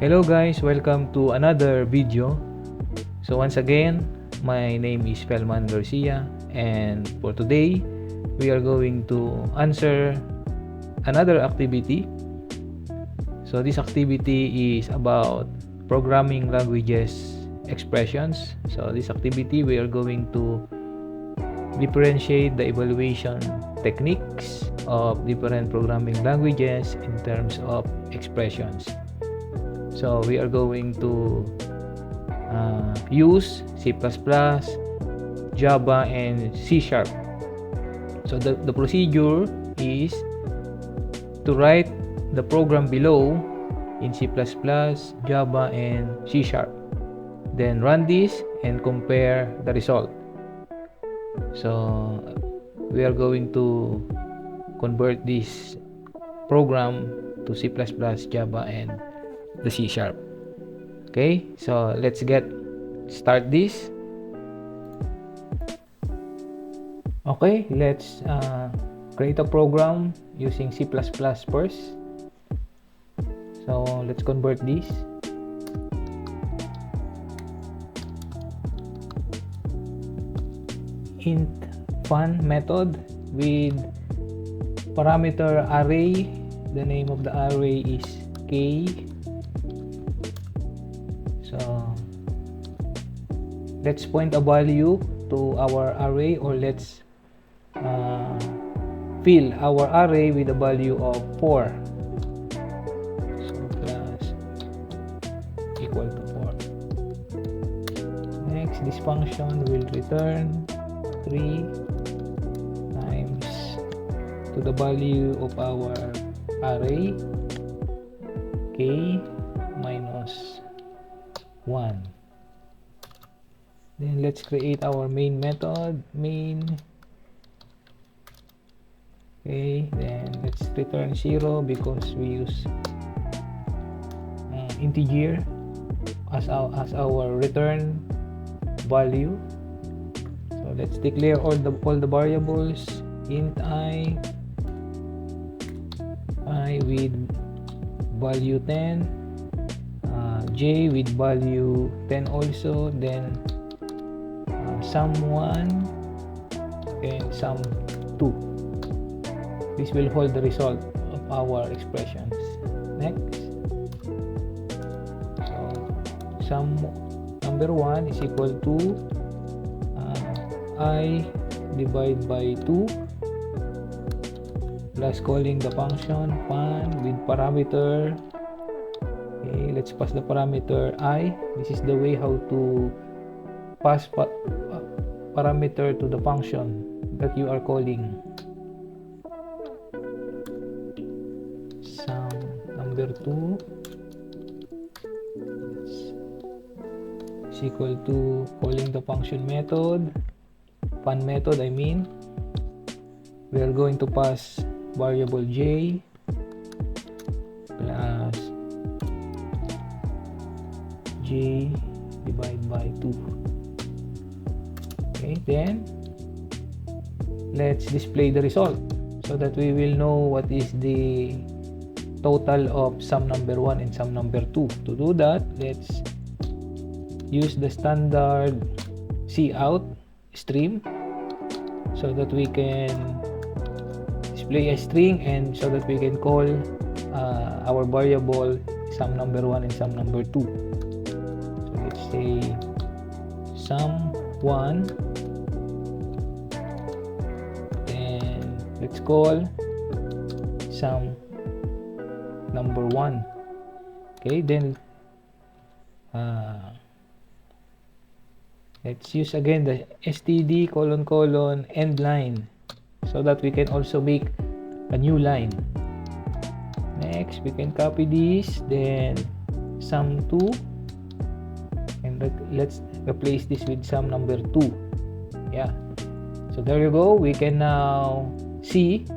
Hello guys, welcome to another video. So once again, my name is Felman Garcia, and for today we are going to answer another activity. So this activity is about programming languages expressions. So this activity we are going to differentiate the evaluation techniques of different programming languages in terms of expressions. So we are going to use C++, Java, and C#. So the procedure is to write the program below in C++, Java, and C#. Then run this and compare the result. So we are going to convert this program to C++, Java, and the C#. Okay, so let's start this. Okay, let's create a program using C++ first. So let's convert this. Int fun method with parameter array. The name of the array is k. So let's point a value to our array, or let's fill our array with a value of 4. So plus equal to 4. Next, this function will return 3 times to the value of our array k minus 1. Then let's create our main method, main. Okay, then let's return 0 because we use integer as our return value. So let's declare all the variables. Int I with value 10, j with value 10 also, then sum1 and sum2. This will hold the result of our expressions. Next, so sum number 1 is equal to I divided by 2 plus calling the function fun with parameter. Okay, let's pass the parameter I. This is the way how to pass parameter to the function that you are calling. Sum number 2 is equal to calling the function method, fun method I mean. We are going to pass variable j plus j divided by 2. Okay, then let's display the result so that we will know what is the total of sum number 1 and sum number 2. To do that, let's use the standard cout stream so that we can display a string, and so that we can call our variable sum number 1 and sum number 2. So let's say sum1, then let's call sum number 1. Okay, then let's use again the std : end line so that we can also make a new line. Next, we can copy this, then sum2, and let's replace this with sum number 2. Yeah, so there you go. We can now see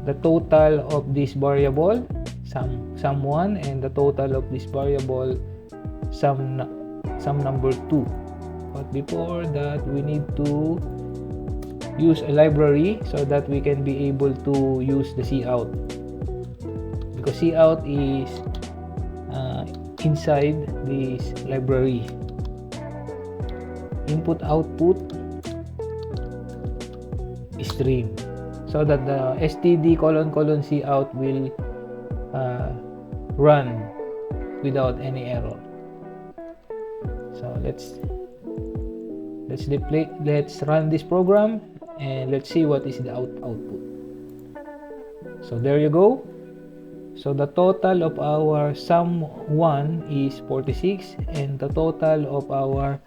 the total of this variable sum1 and the total of this variable sum number 2. But before that, we need to use a library so that we can be able to use the cout, because cout is inside this library. Input output stream, so that the std:// cout will run without any error. So let's run this program and let's see what is the output. So there you go. So the total of our sum 1 is 46 and the total of our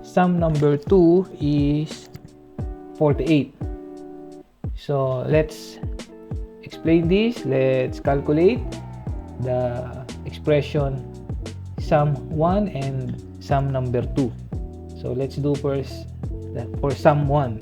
sum number 2 is 48. So let's explain this. Let's calculate the expression sum 1 and sum number 2. So let's do first for sum 1.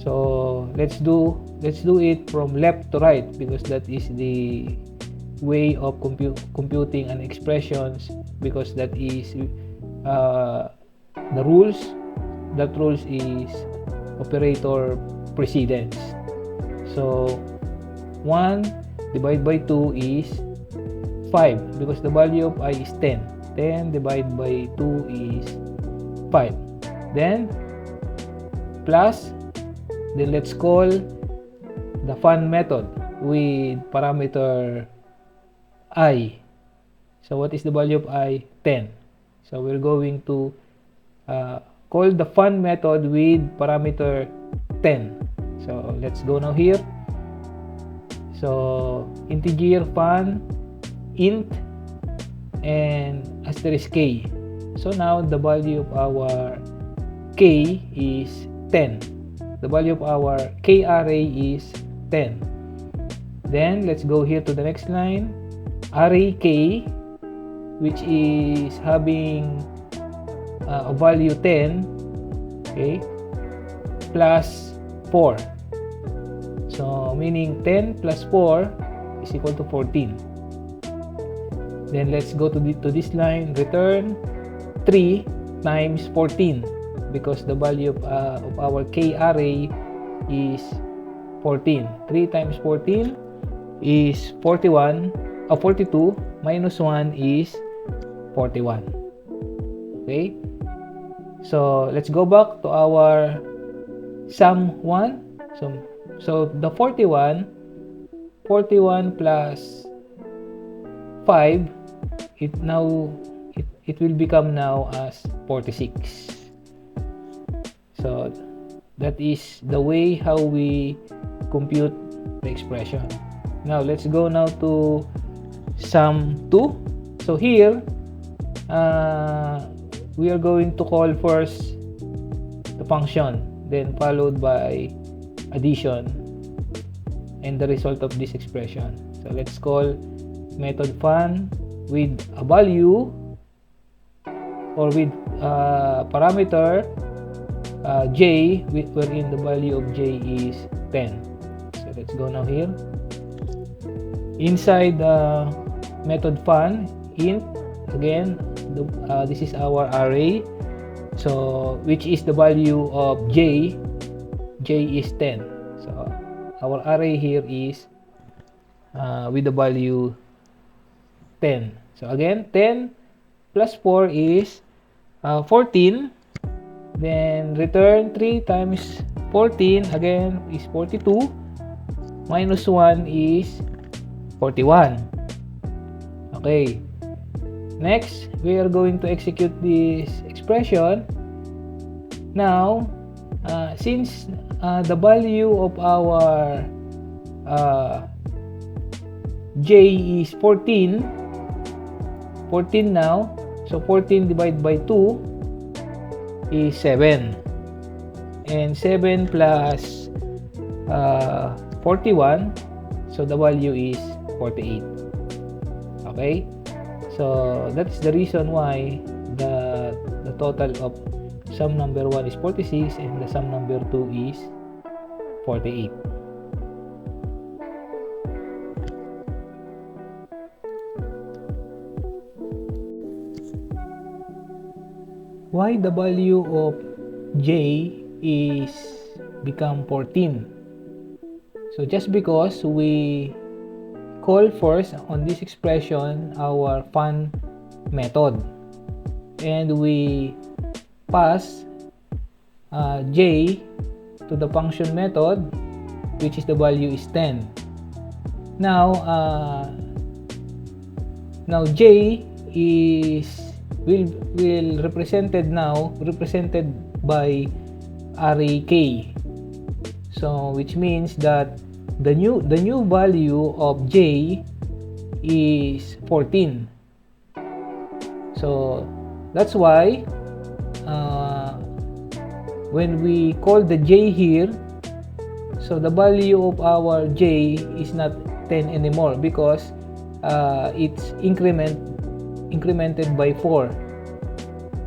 So let's do it from left to right, because that is the way of computing an expressions, because that is the rules. That rules is operator precedence. So 1 divided by 2 is 5, because the value of I is 10. 10 divided by 2 is 5. Then plus, then let's call the fun method with parameter I. So what is the value of I? 10. So we're going to call the fun method with parameter 10. So let's go now here. So integer fun int and asterisk k. So now the value of our k is 10. The value of our k array is 10. Then let's go here to the next line. Array k, which is having a value 10, okay, plus 4. So meaning 10 plus 4 is equal to 14. Then let's go to this line. Return 3 times 14, because the value of our k array is 14. 3 times 14 is 42, minus 1 is 41. Okay, so let's go back to our sum 1. So the 41 plus 5, it will become now as 46. So that is the way how we compute the expression. Now let's go now to sum 2. So here we are going to call first the function, then followed by addition and the result of this expression. So let's call method fun with a value or with parameter j, wherein the value of j is 10. So let's go now here. Inside the method fun int, again this is our array, so which is the value of j is 10. So our array here is with the value 10. So again 10 plus 4 is 14. Then return 3 times 14 again is 42, minus 1 is 41. Okay, next we are going to execute this expression. Now since the value of our j is 14 now, so 14 divided by 2 is 7, and 7 plus 41, so the value is 48. Okay, so that's the reason why the total of sum number 1 is 46 and the sum number 2 is 48. Why the value of j is become 14? So just because we call first on this expression our fun method, and we pass j to the function method, which is the value is 10. Now j will represented by array k. So which means that the new value of j is 14. So that's why when we call the j here, so the value of our j is not 10 anymore, because it's incremented by 4.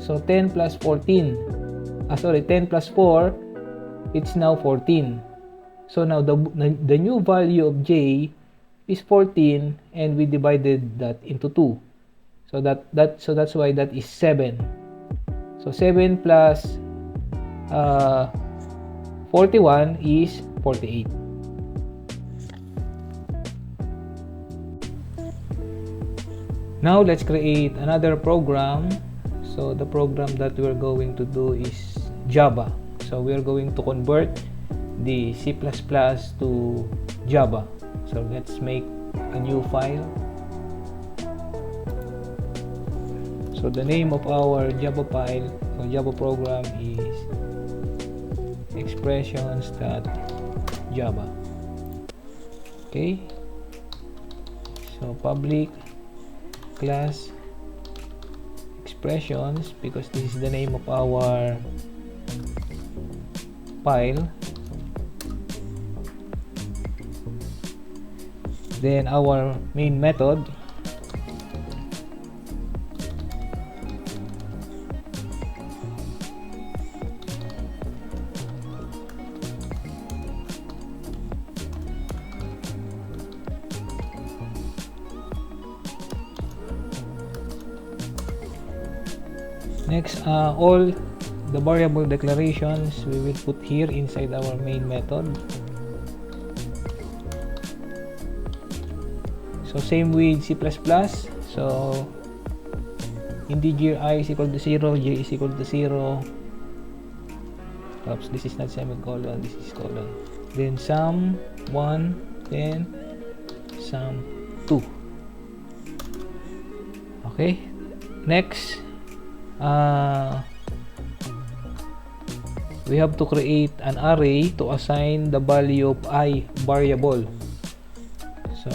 So 10 plus 14, 10 plus 4, it's now 14. So now the new value of j is 14, and we divided that into 2. So that's why that is 7. So 7 plus 41 is 48. Now let's create another program. So the program that we're going to do is Java. So we're going to convert the C++ to Java. So let's make a new file. So the name of our Java file or Java program is expressions.java. Okay, so public class expressions, because this is the name of our file. Then our main method, next all the variable declarations we will put here inside our main method. So same with C++. So integer I is equal to 0, j is equal to 0. Oops, this is not semicolon, this is colon. Then sum 1, then sum 2. Okay, next we have to create an array to assign the value of I variable. So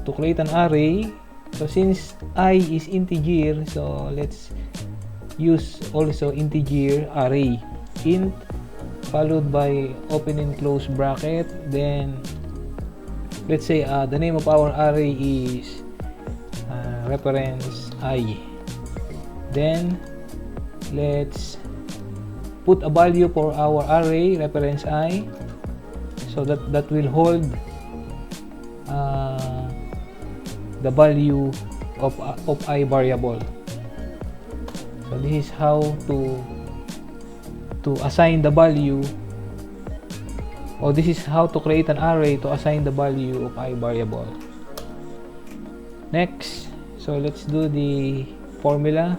to create an array, so since I is integer, so let's use also integer array, int followed by open and close bracket. Then let's say the name of our array is reference I. Then let's put a value for our array reference I, so that will hold the value of I variable. So this is how to assign the value, or this is how to create an array to assign the value of I variable. Next, so let's do the formula,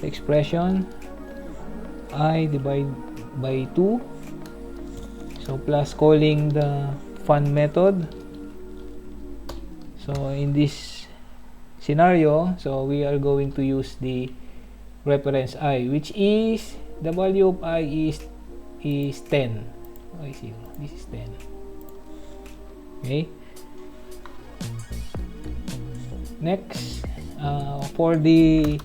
the expression I divide by 2, so plus calling the fun method. So in this scenario, so we are going to use the reference I, which is the value of I is 10. I see, this is 10. Okay, next for the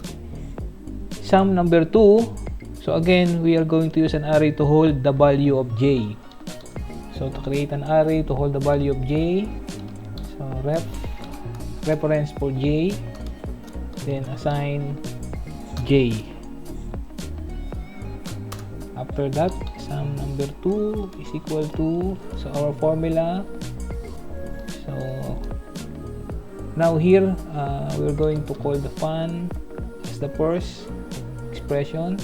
sum number 2, so again we are going to use an array to hold the value of j. So to create an array to hold the value of j, so reference for j, then assign j. After that, sum number 2 is equal to, so our formula. So now here we're going to call the fun as the first expression,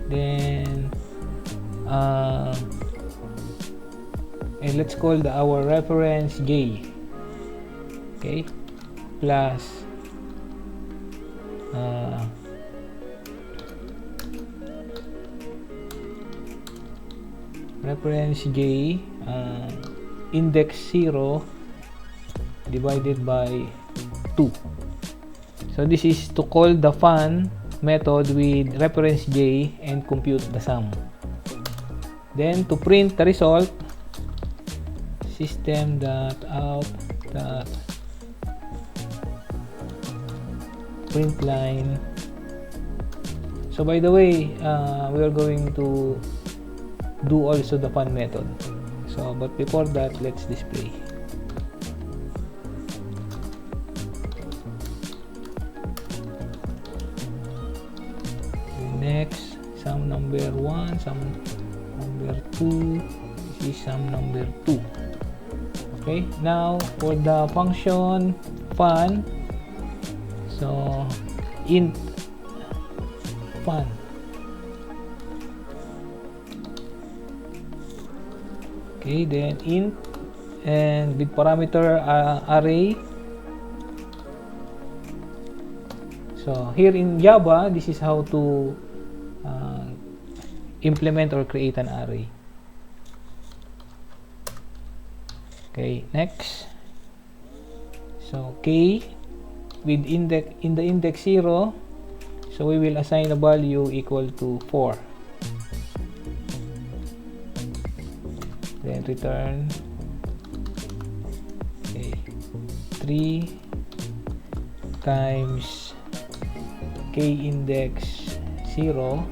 then and let's call our reference j. okay, plus reference j, index 0 divided by 2. So this is to call the fun method with reference j and compute the sum. Then to print the result, system.out.print line. So by the way, we are going to do also the fun method. So but before that, let's display. Next, sum number 1, sum number 2. This is sum number 2. Okay, now for the function fun, so int fun. Okay, then int and with parameter array. So here in Java, this is how to implement or create an array. Okay, next. So k with index in the index 0, so we will assign a value equal to 4. Then return 3 times k index 0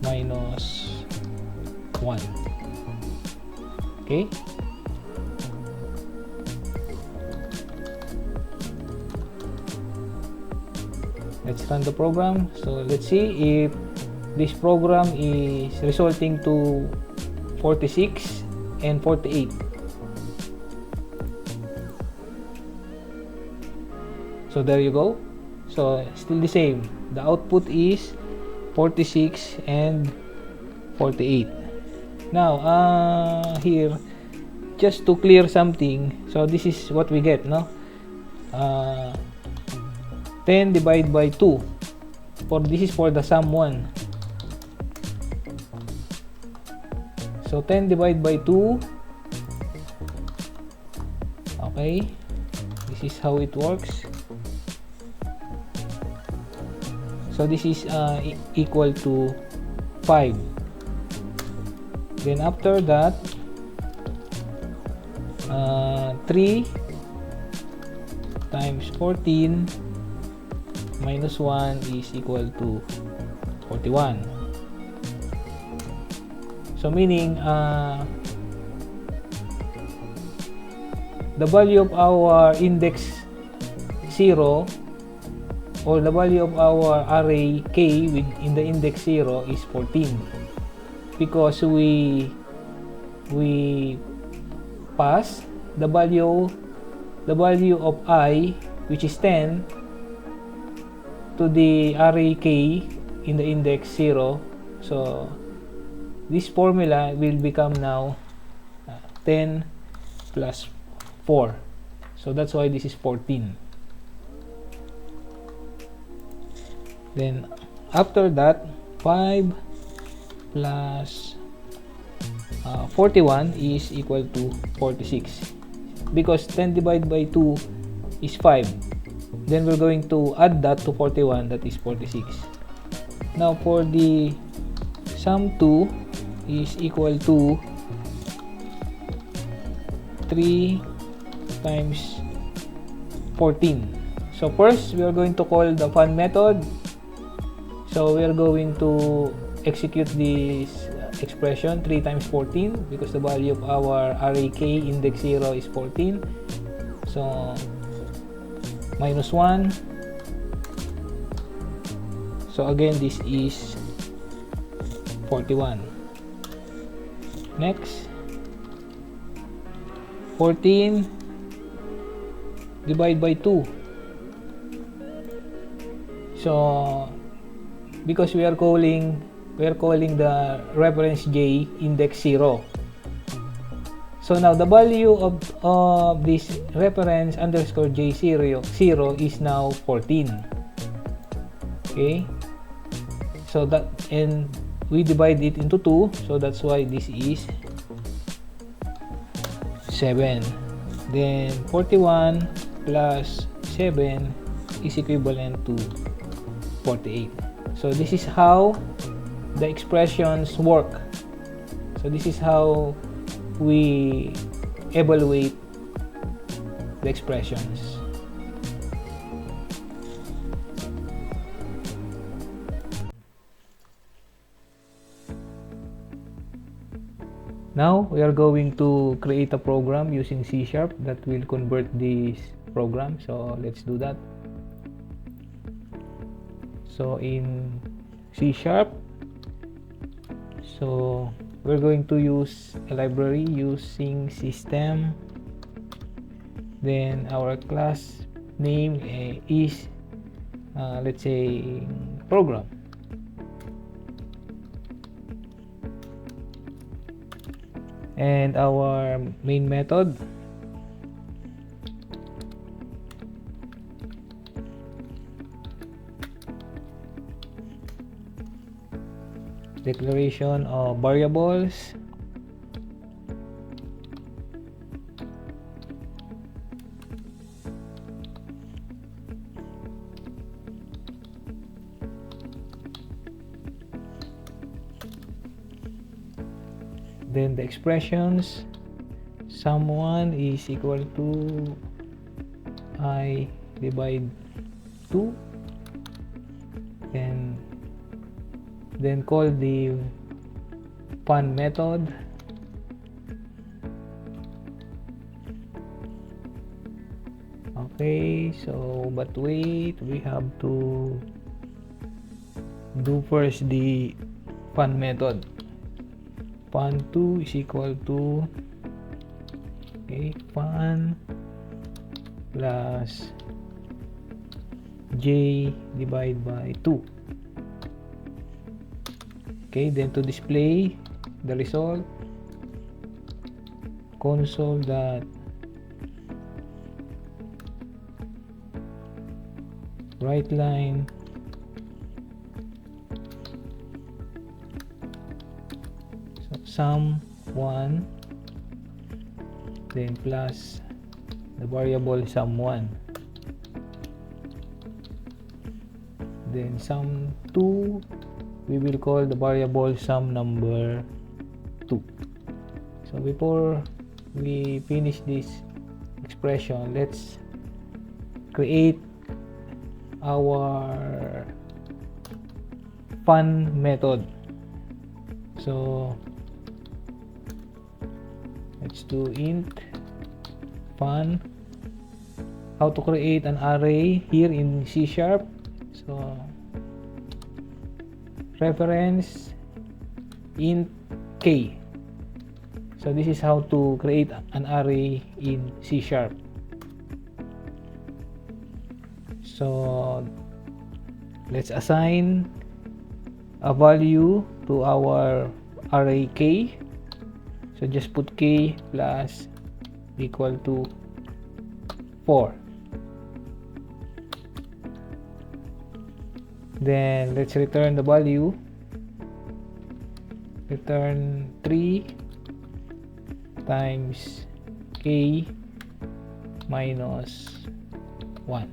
minus 1. Okay, let's run the program. So let's see if this program is resulting to 46 and 48. So there you go. So still the same. The output is 46 and 48. Now here, just to clear something, so this is what we get, no? 10 divided by 2. For this is for the sum 1. So 10 divided by 2. Okay, this is how it works. So this is equal to 5. Then after that, 3 times 14 minus 1 is equal to 41. So meaning the value of our index 0, or the value of our array k in the index 0 is 14, because we pass the value of I, which is 10, to the array k in the index 0. So this formula will become now 10 plus 4. So that's why this is 14. Then after that, 5 plus 41 is equal to 46, because 10 divided by 2 is 5. Then we're going to add that to 41, that is 46. Now for the sum 2 is equal to 3 times 14. So first we are going to call the fun method. So we are going to execute this expression 3 times 14, because the value of our array k index 0 is 14. So minus 1. So again, this is 41. Next, 14 divided by 2. So because we are calling we are calling the reference J index 0. So now the value of this reference underscore J0 is now 14. Okay, so that, and we divide it into 2, so that's why this is 7. Then 41 plus 7 is equivalent to 48. So this is how the expressions work. So this is how we evaluate the expressions. Now we are going to create a program using C# that will convert this program. So let's do that. So in C#, so we're going to use a library using system, then our class name is let's say program, and our main method declaration of variables, then the expressions, sum1 is equal to I divide 2, then call the fun method, okay. So but wait, we have to do first the fun method. Fun2 is equal to, okay, fun plus j divided by 2. Okay, then to display the result, console dot write line so sum1, then plus the variable sum1, then sum2 we will call the variable sum number 2. So before we finish this expression, let's create our fun method. So let's do int fun. How to create an array here in C#. So reference int k. So this is how to create an array in C#. So let's assign a value to our array k. So just put k plus equal to 4. Then let's return the value. Return 3 times k minus 1.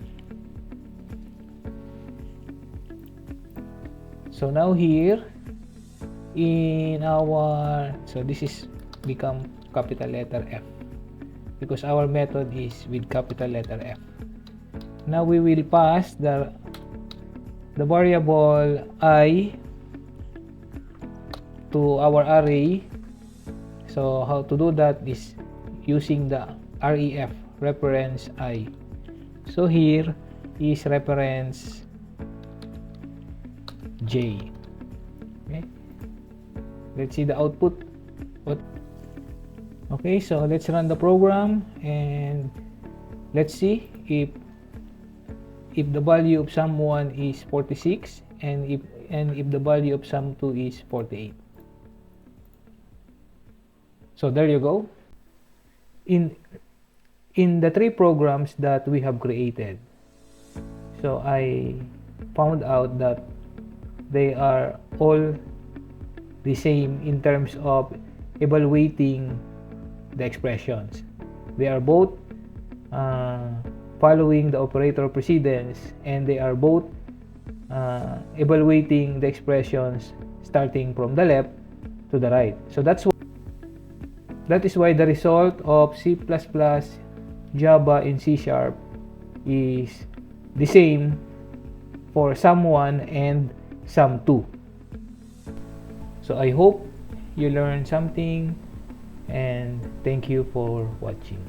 So now here in our, so this is become capital letter F because our method is with capital letter F. Now we will pass the variable I to our array. So how to do that is using the ref, reference I. So here is reference J. Okay, let's see the output. Okay, so let's run the program and let's see if the value of sum1 is 46 and if and if the value of sum2 is 48. So there you go. In the 3 programs that we have created, so I found out that they are all the same in terms of evaluating the expressions. They are both following the operator precedence, and they are both evaluating the expressions starting from the left to the right. So that is why the result of C++, Java, and C# is the same for sum1 and sum2. So I hope you learned something, and thank you for watching.